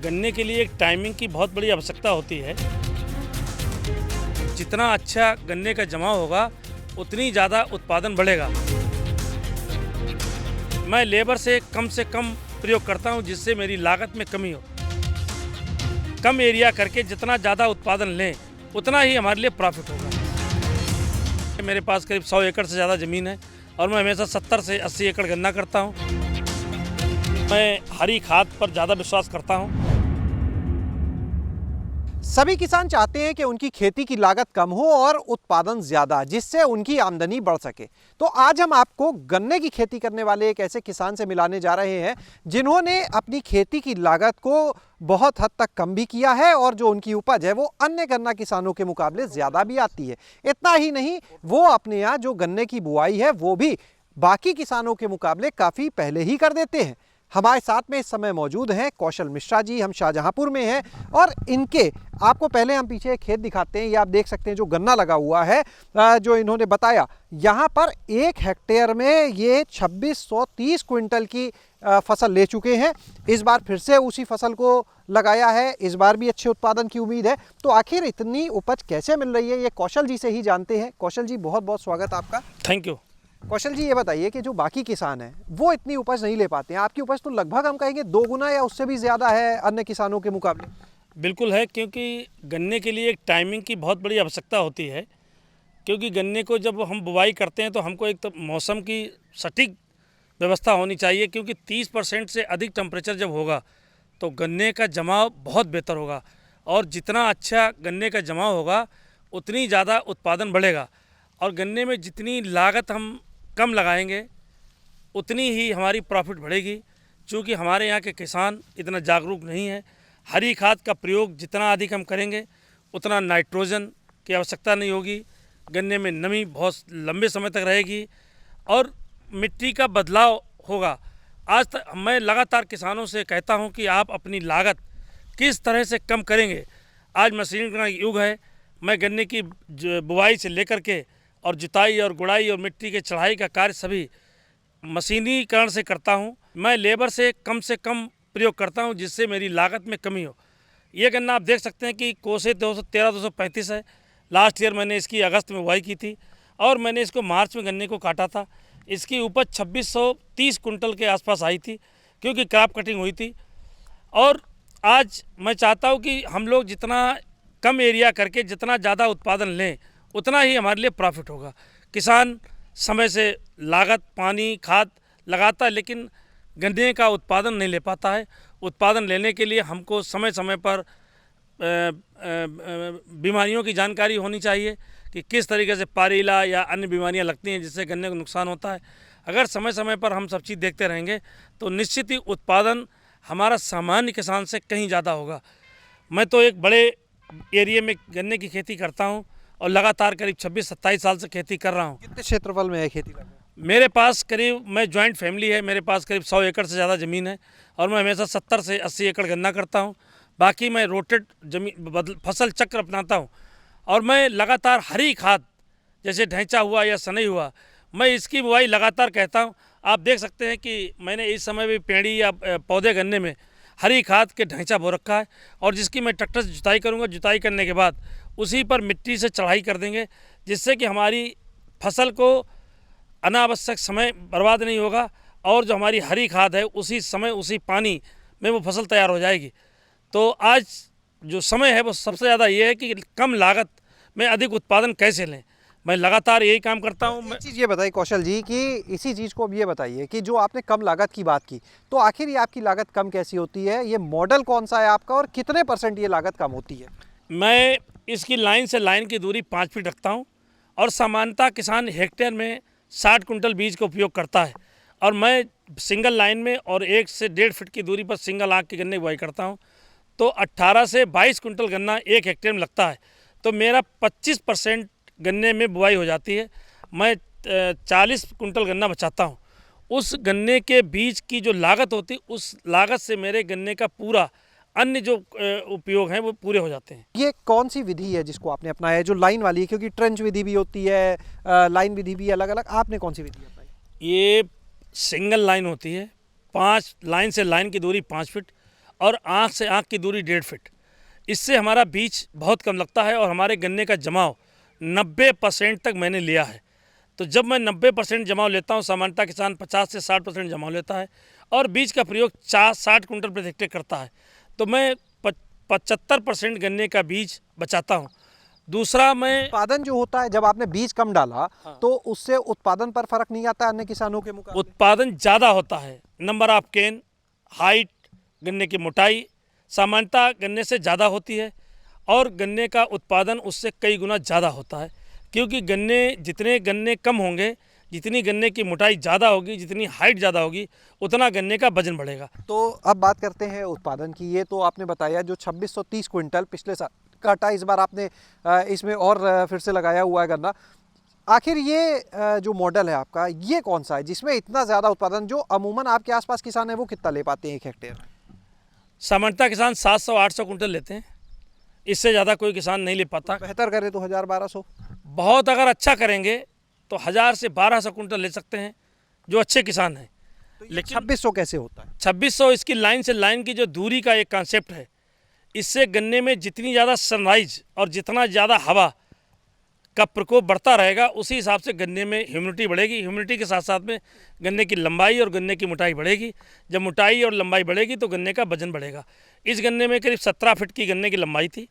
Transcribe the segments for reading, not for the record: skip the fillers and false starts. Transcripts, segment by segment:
गन्ने के लिए एक टाइमिंग की बहुत बड़ी आवश्यकता होती है। जितना अच्छा गन्ने का जमाव होगा उतनी ज़्यादा उत्पादन बढ़ेगा। मैं लेबर से कम प्रयोग करता हूं जिससे मेरी लागत में कमी हो। कम एरिया करके जितना ज़्यादा उत्पादन लें उतना ही हमारे लिए प्रॉफिट होगा। मेरे पास करीब 100 एकड़ से ज़्यादा ज़मीन है और मैं हमेशा 70 से 80 एकड़ गन्ना करता हूं। मैं हरी खाद पर ज़्यादा विश्वास करता हूं। सभी किसान चाहते हैं कि उनकी खेती की लागत कम हो और उत्पादन ज़्यादा, जिससे उनकी आमदनी बढ़ सके। तो आज हम आपको गन्ने की खेती करने वाले एक ऐसे किसान से मिलाने जा रहे हैं जिन्होंने अपनी खेती की लागत को बहुत हद तक कम भी किया है और जो उनकी उपज है वो अन्य गन्ना किसानों के मुकाबले ज़्यादा भी आती है। इतना ही नहीं, वो अपने यहाँ जो गन्ने की बुआई है वो भी बाकी किसानों के मुकाबले काफ़ी पहले ही कर देते हैं। हमारे साथ में इस समय मौजूद हैं कौशल मिश्रा जी। हम शाहजहांपुर में हैं और इनके आपको पहले हम पीछे खेत दिखाते हैं। ये आप देख सकते हैं जो गन्ना लगा हुआ है, जो इन्होंने बताया यहाँ पर 1 हेक्टेयर में ये 2630 क्विंटल की फसल ले चुके हैं। इस बार फिर से उसी फसल को लगाया है, इस बार भी अच्छे उत्पादन की उम्मीद है। तो आखिर इतनी उपज कैसे मिल रही है ये कौशल जी से ही जानते हैं। कौशल जी, बहुत बहुत स्वागत आपका। Thank you. कौशल जी, ये बताइए कि जो बाकी किसान हैं वो इतनी उपज नहीं ले पाते हैं, आपकी उपज तो लगभग हम कहेंगे 2 गुना या उससे भी ज़्यादा है अन्य किसानों के मुकाबले। बिल्कुल है, क्योंकि गन्ने के लिए एक टाइमिंग की बहुत बड़ी आवश्यकता होती है। क्योंकि गन्ने को जब हम बुवाई करते हैं तो हमको एक तो मौसम की सटीक व्यवस्था होनी चाहिए, क्योंकि 30% से अधिक टेम्परेचर जब होगा तो गन्ने का जमाव बहुत बेहतर होगा और जितना अच्छा गन्ने का जमाव होगा उतनी ज़्यादा उत्पादन बढ़ेगा। और गन्ने में जितनी लागत हम कम लगाएंगे उतनी ही हमारी प्रॉफिट बढ़ेगी। चूँकि हमारे यहाँ के किसान इतना जागरूक नहीं है। हरी खाद का प्रयोग जितना अधिक हम करेंगे उतना नाइट्रोजन की आवश्यकता नहीं होगी, गन्ने में नमी बहुत लंबे समय तक रहेगी और मिट्टी का बदलाव होगा। आज तक मैं लगातार किसानों से कहता हूं कि आप अपनी लागत किस तरह से कम करेंगे। आज मशीन का युग है। मैं गन्ने की बुवाई से लेकर के और जुताई और गुड़ाई और मिट्टी के चढ़ाई का कार्य सभी मशीनीकरण से करता हूं। मैं लेबर से कम प्रयोग करता हूं जिससे मेरी लागत में कमी हो। ये गन्ना आप देख सकते हैं कि कोसे 235 है। लास्ट ईयर मैंने इसकी अगस्त में बुआई की थी और मैंने इसको मार्च में गन्ने को काटा था। इसकी उपज 2630 कुंटल के आसपास आई थी, क्योंकि क्रॉप कटिंग हुई थी। और आज मैं चाहता हूं कि हम लोग जितना कम एरिया करके जितना ज़्यादा उत्पादन लें उतना ही हमारे लिए प्रॉफिट होगा। किसान समय से लागत, पानी, खाद लगाता है लेकिन गन्ने का उत्पादन नहीं ले पाता है। उत्पादन लेने के लिए हमको समय समय पर बीमारियों की जानकारी होनी चाहिए कि किस तरीके से पारीला या अन्य बीमारियां लगती हैं जिससे गन्ने को नुकसान होता है। अगर समय समय पर हम सब चीज़ देखते रहेंगे तो निश्चित ही उत्पादन हमारा सामान्य किसान से कहीं ज़्यादा होगा। मैं तो एक बड़े एरिया में गन्ने की खेती करता हूं और लगातार करीब 26-27 साल से खेती कर रहा हूं। कितने क्षेत्रफल में है खेती लगभग? मेरे पास करीब, मैं जॉइंट फैमिली है, मेरे पास करीब 100 एकड़ से ज़्यादा ज़मीन है और मैं हमेशा 70 से 80 एकड़ गन्ना करता हूं। बाकी मैं रोटेट जमीन फसल चक्र अपनाता हूं और मैं लगातार हरी खाद जैसे ढैंचा हुआ या सनई हुआ, मैं इसकी बुवाई लगातार कहता हूं। आप देख सकते हैं कि मैंने इस समय भी पेड़ी या पौधे गन्ने में हरी खाद के ढैंचा बो रखा है और जिसकी मैं ट्रैक्टर से जुताई करूँगा। जुताई करने के बाद उसी पर मिट्टी से चढ़ाई कर देंगे जिससे कि हमारी फसल को अनावश्यक समय बर्बाद नहीं होगा और जो हमारी हरी खाद है उसी समय उसी पानी में वो फसल तैयार हो जाएगी। तो आज जो समय है वो सबसे ज़्यादा ये है कि कम लागत में अधिक उत्पादन कैसे लें। मैं लगातार यही काम करता हूँ। एक चीज़ ये बताइए कौशल जी कि इसी चीज़ को अब ये बताइए कि जो आपने कम लागत की बात की, तो आखिर ये आपकी लागत कम कैसी होती है? ये मॉडल कौन सा है आपका और कितने % ये लागत कम होती है? मैं इसकी लाइन से लाइन की दूरी 5 फीट रखता हूँ और सामान्यतः किसान हेक्टेयर में 60 कुंटल बीज का उपयोग करता है और मैं सिंगल लाइन में और 1 से 1.5 फीट की दूरी पर सिंगल आँख की गन्ने की बुआई करता हूँ। तो 18 से 22 कुंटल गन्ना 1 हेक्टेयर में लगता है। तो मेरा 25% गन्ने में बुआई हो जाती है। मैं 40 कुंटल गन्ना बचाता हूँ। उस गन्ने के बीज की जो लागत होती है उस लागत से मेरे गन्ने का पूरा अन्य जो उपयोग हैं वो पूरे हो जाते हैं। ये कौन सी विधि है जिसको आपने अपनाया है, जो लाइन वाली है? क्योंकि ट्रेंच विधि भी होती है, लाइन विधि भी अलग अलग, आपने कौन सी विधि अपनाई? ये सिंगल लाइन होती है, 5 लाइन से लाइन की दूरी 5 फीट और आँख से आँख की दूरी 1.5 फीट। इससे हमारा बीज बहुत कम लगता है और हमारे गन्ने का जमाव 90% तक मैंने लिया है। तो जब मैं 90% जमाव लेता हूँ, सामान्यतः किसान 50 से 60% जमाव लेता है और बीज का प्रयोग 60 कुंटल प्रति हेक्टेयर करता है, तो मैं 75% गन्ने का बीज बचाता हूँ। दूसरा, मैं उत्पादन जो होता है, जब आपने बीज कम डाला तो उससे उत्पादन पर फर्क नहीं आता अन्य किसानों के मुकाबले? उत्पादन ज़्यादा होता है। नंबर ऑफ केन, हाइट, गन्ने की मोटाई सामान्यतः गन्ने से ज़्यादा होती है और गन्ने का उत्पादन उससे कई गुना ज़्यादा होता है, क्योंकि जितने गन्ने कम होंगे, जितनी गन्ने की मोटाई ज़्यादा होगी, जितनी हाइट ज़्यादा होगी, उतना गन्ने का वजन बढ़ेगा। तो अब बात करते हैं उत्पादन की। ये तो आपने बताया जो 2630 क्विंटल पिछले साल काटा, इस बार आपने इसमें और फिर से लगाया हुआ है गन्ना। आखिर ये जो मॉडल है आपका, ये कौन सा है जिसमें इतना ज़्यादा उत्पादन, जो अमूमन आपके आसपास किसान है वो कितना ले पाते हैं 1 हेक्टेयर में? सामान्यतः किसान 700-800 कुंटल लेते हैं, इससे ज़्यादा कोई किसान नहीं ले पाता। बेहतर करे तो 1000-1200? बहुत अगर अच्छा करेंगे तो 1000 से 1200 कुंटल ले सकते हैं जो अच्छे किसान हैं। लेकिन 2600 कैसे होता है? 2600 इसकी लाइन से लाइन की जो दूरी का एक कॉन्सेप्ट है। इससे गन्ने में जितनी ज़्यादा सनराइज और जितना ज़्यादा हवा का प्रकोप बढ़ता रहेगा, उसी हिसाब से गन्ने में ह्यूमिडिटी बढ़ेगी। ह्यूमिडिटी के साथ साथ में गन्ने की लंबाई और गन्ने की मोटाई बढ़ेगी। जब मोटाई और लंबाई बढ़ेगी तो गन्ने का वजन बढ़ेगा। इस गन्ने में करीब 17 फीट की गन्ने की लंबाई थी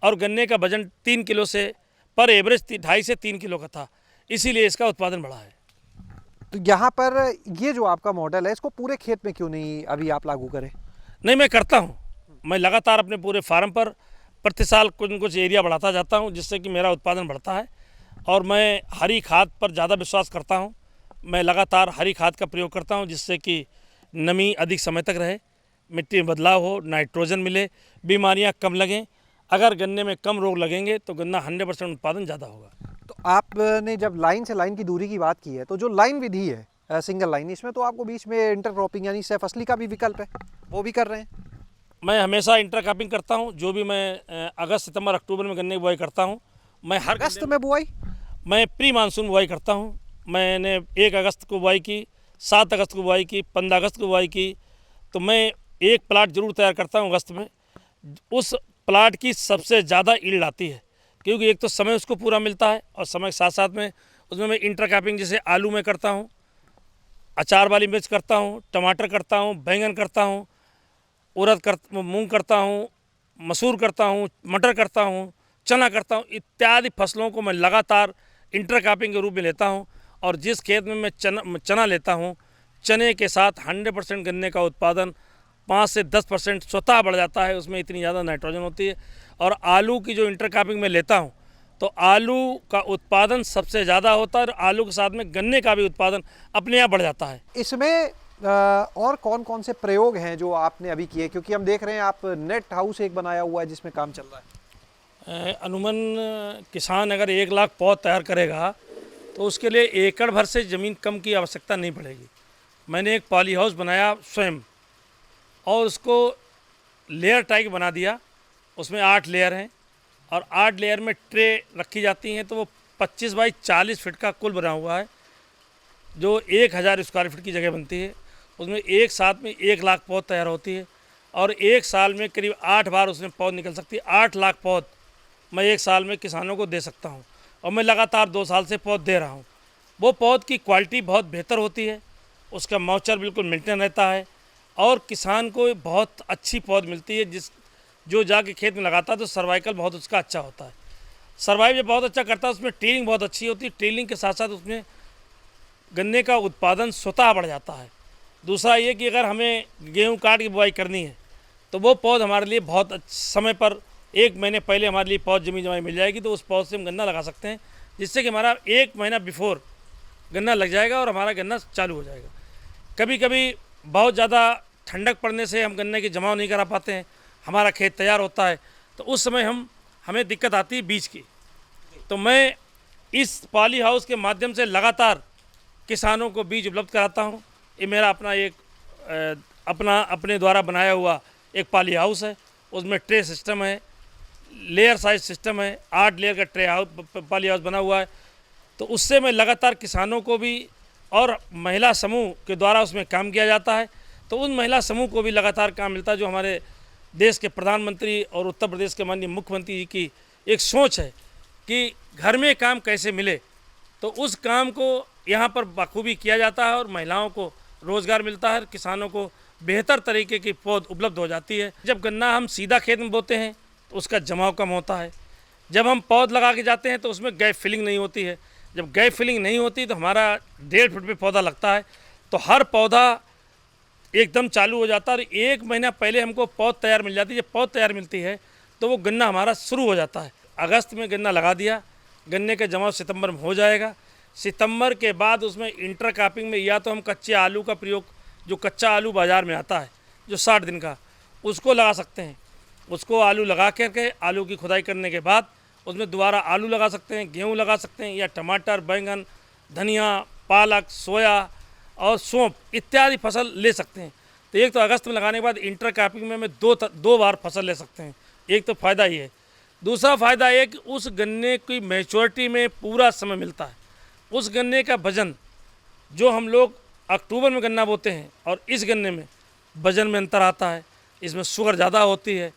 और गन्ने का वजन 3 किलो से पर एवरेज 2.5 से 3 किलो का था, इसीलिए इसका उत्पादन बढ़ा है। तो यहाँ पर ये जो आपका मॉडल है, इसको पूरे खेत में क्यों नहीं अभी आप लागू करें? नहीं, मैं करता हूँ। मैं लगातार अपने पूरे फार्म पर प्रति साल कुछ न कुछ एरिया बढ़ाता जाता हूँ, जिससे कि मेरा उत्पादन बढ़ता है। और मैं हरी खाद पर ज़्यादा विश्वास करता हूँ। मैं लगातार हरी खाद का प्रयोग करता हूँ, जिससे कि नमी अधिक समय तक रहे, मिट्टी में बदलाव हो, नाइट्रोजन मिले, बीमारियाँ कम लगें। अगर गन्ने में कम रोग लगेंगे तो गन्ना 100% उत्पादन ज़्यादा होगा। तो आपने जब लाइन से लाइन की दूरी की बात की है, तो जो लाइन विधि है सिंगल लाइन, इसमें तो आपको बीच में इंटरक्रॉपिंग यानी सहफसली का भी विकल्प है, वो भी कर रहे हैं? मैं हमेशा इंटरक्रॉपिंग करता हूँ। जो भी मैं अगस्त, सितंबर, अक्टूबर में गन्ने की बुआई करता हूँ। मैं हर अगस्त में बुआई? मैं प्री मानसून बुआई करता हूँ। मैंने 1 अगस्त को बुआई की, 7 अगस्त को बुआई की, 15 अगस्त को बुआई की। तो मैं एक प्लाट जरूर तैयार करता हूँ अगस्त में। उस प्लाट की सबसे ज़्यादा ईल्ड आती है, क्योंकि एक तो समय उसको पूरा मिलता है और समय के साथ साथ में उसमें मैं इंटरक्रॉपिंग जैसे आलू में करता हूँ, अचार वाली मिर्च करता हूँ, टमाटर करता हूँ, बैंगन करता हूँ, मूंग करता हूँ, मसूर करता हूँ, मटर करता हूँ, चना करता हूँ। इत्यादि फसलों को मैं लगातार इंटरक्रॉपिंग के रूप में लेता हूँ। और जिस खेत में मैं चना लेता हूँ, चने के साथ 100% गन्ने का उत्पादन 5 से 10% स्वतः बढ़ जाता है। उसमें इतनी ज़्यादा नाइट्रोजन होती है। और आलू की जो इंटरक्रॉपिंग में लेता हूँ, तो आलू का उत्पादन सबसे ज़्यादा होता है और आलू के साथ में गन्ने का भी उत्पादन अपने आप बढ़ जाता है। इसमें और कौन कौन से प्रयोग हैं जो आपने अभी किए? क्योंकि हम देख रहे हैं आप नेट हाउस एक बनाया हुआ है जिसमें काम चल रहा है। अनुमान किसान अगर 1 लाख पौध तैयार करेगा तो उसके लिए एकड़ भर से ज़मीन कम की आवश्यकता नहीं पड़ेगी। मैंने एक पॉली हाउस बनाया स्वयं और उसको लेयर टाइप बना दिया। उसमें 8 लेयर हैं और 8 लेयर में ट्रे रखी जाती हैं। तो वो 25 बाई 40 फीट का कुल बना हुआ है, जो 1000 स्क्वायर फीट की जगह बनती है। उसमें एक साथ में 1 लाख पौध तैयार होती है और 1 साल में करीब 8 बार उसमें पौध निकल सकती है। 8 लाख पौध मैं 1 साल में किसानों को दे सकता हूँ और मैं लगातार 2 साल से पौध दे रहा हूँ। वो पौध की क्वालिटी बहुत बेहतर होती है, उसका मॉइस्चर बिल्कुल मेंटेन रहता है और किसान को बहुत अच्छी पौध मिलती है। जो जाके खेत में लगाता है तो सर्वाइकल बहुत उसका अच्छा होता है। सर्वाइव जब बहुत अच्छा करता है, उसमें टीलिंग बहुत अच्छी होती है। टीलिंग के साथ साथ उसमें गन्ने का उत्पादन स्वतः बढ़ जाता है। दूसरा ये कि अगर हमें गेहूँ काट की बुआई करनी है तो वो पौध हमारे लिए बहुत समय पर 1 महीने पहले हमारे लिए पौध जमी जमाई मिल जाएगी। तो उस पौध से हम गन्ना लगा सकते हैं, जिससे कि हमारा 1 महीना बिफोर गन्ना लग जाएगा और हमारा गन्ना चालू हो जाएगा। कभी कभी बहुत ज़्यादा ठंडक पड़ने से हम गन्ने की जमाव नहीं करा पाते हैं, हमारा खेत तैयार होता है, तो उस समय हमें दिक्कत आती है बीज की। तो मैं इस पॉली हाउस के माध्यम से लगातार किसानों को बीज उपलब्ध कराता हूँ। ये मेरा अपने द्वारा बनाया हुआ एक पॉली हाउस है। उसमें ट्रे सिस्टम है, लेयर साइज सिस्टम है, 8 लेयर का ट्रे हाउस पॉली हाउस बना हुआ है। तो उससे मैं लगातार किसानों को भी और महिला समूह के द्वारा उसमें काम किया जाता है। तो उन महिला समूह को भी लगातार काम मिलता है, जो हमारे देश के प्रधानमंत्री और उत्तर प्रदेश के माननीय मुख्यमंत्री जी की एक सोच है कि घर में काम कैसे मिले, तो उस काम को यहाँ पर बखूबी किया जाता है और महिलाओं को रोज़गार मिलता है, किसानों को बेहतर तरीके की पौध उपलब्ध हो जाती है। जब गन्ना हम सीधा खेत में बोते हैं तो उसका जमाव कम होता है। जब हम पौध लगा के जाते हैं तो उसमें गैप फिलिंग नहीं होती है। जब गैप फिलिंग नहीं होती तो हमारा 1.5 फुट पे पौधा लगता है, तो हर पौधा एकदम चालू हो जाता है और 1 महीना पहले हमको पौध तैयार मिल जाती है। जब पौध तैयार मिलती है तो वो गन्ना हमारा शुरू हो जाता है। अगस्त में गन्ना लगा दिया, गन्ने का जमाव सितंबर में हो जाएगा। सितंबर के बाद उसमें इंटर क्रॉपिंग में या तो हम कच्चे आलू का प्रयोग, जो कच्चा आलू बाज़ार में आता है जो 60 दिन का, उसको लगा सकते हैं। उसको आलू लगा करके आलू की खुदाई करने के बाद उसमें दोबारा आलू लगा सकते हैं, गेहूँ लगा सकते हैं, या टमाटर, बैंगन, धनिया, पालक, सोया और सौंफ इत्यादि फसल ले सकते हैं। तो एक तो अगस्त में लगाने के बाद इंटर क्रॉपिंग में हमें दो बार फसल ले सकते हैं। एक तो फ़ायदा ये है। दूसरा फ़ायदा ये कि उस गन्ने की मैच्योरिटी में पूरा समय मिलता है। उस गन्ने का वज़न, जो हम लोग अक्टूबर में गन्ना बोते हैं और इस गन्ने में वज़न में अंतर आता है। इसमें शुगर ज़्यादा होती है,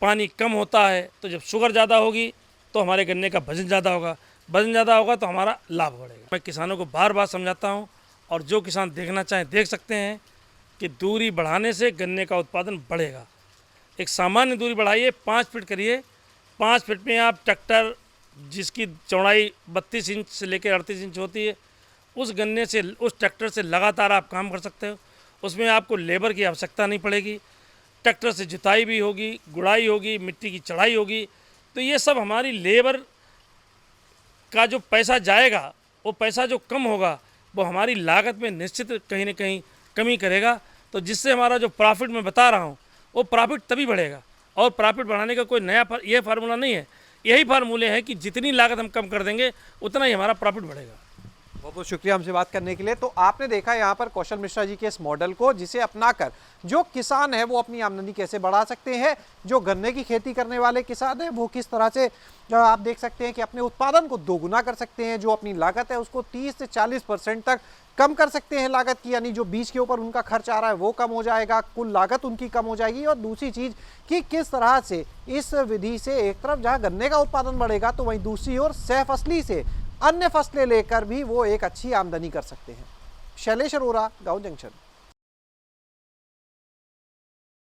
पानी कम होता है। तो जब शुगर ज़्यादा होगी तो हमारे गन्ने का वज़न ज़्यादा होगा, वज़न ज़्यादा होगा तो हमारा लाभ बढ़ेगा। मैं किसानों को बार बार समझाता हूँ, और जो किसान देखना चाहें देख सकते हैं कि दूरी बढ़ाने से गन्ने का उत्पादन बढ़ेगा। एक सामान्य दूरी बढ़ाइए, 5 फीट करिए। 5 फीट में आप ट्रैक्टर, जिसकी चौड़ाई 32 इंच से लेकर 38 इंच होती है, उस गन्ने से, उस ट्रैक्टर से लगातार आप काम कर सकते हो। उसमें आपको लेबर की आवश्यकता नहीं पड़ेगी। ट्रैक्टर से जुताई भी होगी, गुड़ाई होगी, मिट्टी की चढ़ाई होगी। तो ये सब हमारी लेबर का जो पैसा जाएगा, वो पैसा जो कम होगा, वो हमारी लागत में निश्चित कहीं ना कहीं कमी करेगा। तो जिससे हमारा जो प्रॉफिट मैं बता रहा हूँ, वो प्रॉफिट तभी बढ़ेगा। और प्रॉफिट बढ़ाने का कोई नया ये फार्मूला नहीं है, यही फार्मूले हैं कि जितनी लागत हम कम कर देंगे उतना ही हमारा प्रॉफिट बढ़ेगा। बहुत बहुत शुक्रिया हमसे बात करने के लिए। तो आपने देखा यहाँ पर कौशल मिश्रा जी के इस मॉडल को, जिसे अपनाकर जो किसान है वो अपनी आमदनी कैसे बढ़ा सकते हैं। जो गन्ने की खेती करने वाले किसान हैं वो किस तरह से आप देख सकते हैं कि अपने उत्पादन को दोगुना कर सकते हैं। जो अपनी लागत है उसको 30 से 40% तक कम कर सकते हैं लागत की, यानी जो बीज के ऊपर उनका खर्च आ रहा है वो कम हो जाएगा, कुल लागत उनकी कम हो जाएगी। और दूसरी चीज़ कि किस तरह से इस विधि से एक तरफ जहाँ गन्ने का उत्पादन बढ़ेगा तो वहीं दूसरी ओर सहफसली से अन्य फसलें लेकर भी वो एक अच्छी आमदनी कर सकते हैं। शैलेश अरोरा, गाँव जंक्शन।